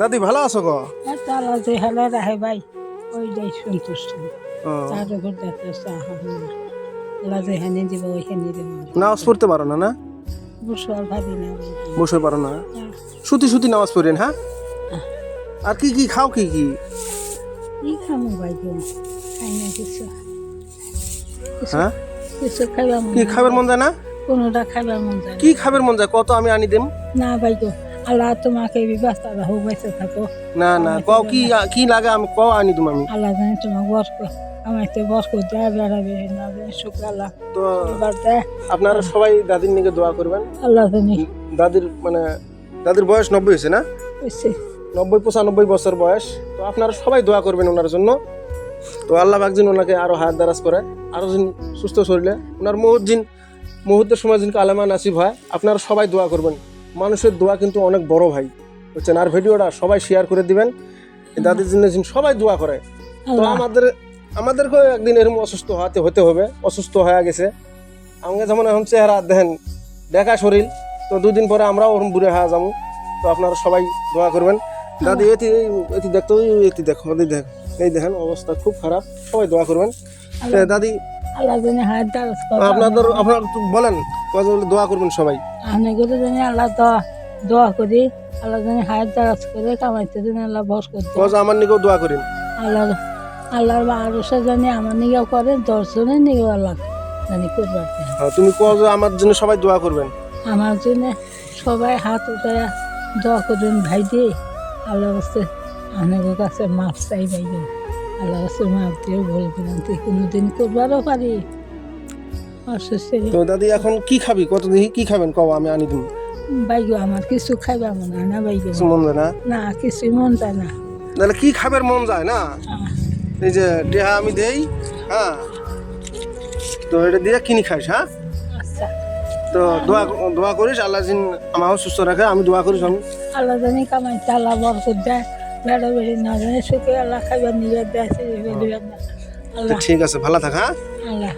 দাদি ভালো আছো গো? আল্লাহ যে হেলে রাহে ভাই ওইটাই সন্তুষ্ট। তার উপর দেখতেছে আল্লাহ যেখানে দিব ওইখানে দিব। নামাজ পড়তে পারো না? না বসে আর ভাবি না। বসে পারো না? সুতি সুতি নামাজ পড়েন? হ্যাঁ। আর কি কি খাও? কি কি কি খামো ভাই গো? খাই না কিছু। হ্যাঁ, কিছু খাইবা মন কি খাবার মন যায় না? কোনোটা খাইবার মন যায় না। কি খাবার মন যায় কত, আমি আনি দেম। না ভাই গো, আল্লাহ তোমাকে ব্যবস্থা রাখো, বেঁচে থাকো। না না, কও কি কি লাগে, আমি কও আনি দেম আমি। আল্লাহ জানি তোমার বরক আমাকে বরক দেয়, বেড়াবে না শুক্র আল্লাহ। তো আপনারা সবাই দাদির নিকে দোয়া করবেন। আল্লাহ জানি দাদির মানে দাদির বয়স 90 হয়েছে না? 90-95 বছর বয়স। তো আপনারা সবাই দোয়া করবেন ওনার জন্য। তো আল্লাহ একদিন ওনাকে আরো হায়াত দারাজ করে, আরো দিন সুস্থ শরীরে ওনার মুহূর্তের সময় দিন কালেমা নাসিব হয়। আপনারা সবাই দোয়া করবেন। মানুষের দোয়া কিন্তু অনেক বড় ভাই, বুঝছেন। আর ভিডিওটা সবাই শেয়ার করে দিবেন। দাদির জন্য সবাই দোয়া করে। তো আমাদেরকে একদিন এরকম অসুস্থ হতে হবে। অসুস্থ হয়ে গেছে আমাকে, যেমন এখন চেহারা দেখেন, দেখা শরীর, তো 2 দিন পরে আমরাও ওরকম বুড়ে হয়ে যাবো। তো আপনারা সবাই দোয়া করবেন। দাদি এটি দেখতো, এটি দেখো, এই দেখেন অবস্থা খুব খারাপ। সবাই দোয়া করবেন। দাদি আল্লাহ জানি হায়াত দারাজ করে। আপনারা বলেন দোয়া করবেন সবাই। আমি করে জানি আল্লাহ দোয়া করি, আল্লাহ জানি হায়াত দারাজ করে, কামাইতে জানি আল্লাহ বস করতে। আমার নিকেও দোয়া করেন। আল্লাহর আরশে জানি আমার নিকেও করে, 10 জনের নিকেও আল্লাহ জানি করবার। তুমি আমার জন্য সবাই দোয়া করবেন। আমার জন্য সবাই হাত উঠায় দোয়া করবেন ভাই দিয়ে। আল্লাহ কাছে আপনাদের কাছে মাপ চাই ভাই গো। আল্লাহ কাছে মাপ দিয়ে বলবেন তুই কোনোদিন করবারও পারি অসুস্থ। তো দাদি এখন কি খাবি, কত দেখি কি খাবেন কও, আমি আনি দিন। ভাই গো আমার কিছু খাইবা মনে হয় না ভাই গো। মন যায় না? না কিছুই মন যায় না। তাহলে কি খাবার মন যায় না? এই যে টেহা আমি দেই, হ্যাঁ, তো এটা দিয়ে কিনি খাইস। হ্যাঁ, আচ্ছা। তো দোয়া করিস আল্লাহ জিন আমাকে সুস্থ রাখে। আমি দোয়া করিস আমি। আল্লাহ জানি কামাইতে আল্লাহ বরকত দেয়, বেড়া বেড়ি না জানি সুখে আল্লাহ খাইবার নিয়ে দেয়। আল্লাহ ঠিক আছে, ভালো থাক। হ্যাঁ। আল্লাহ।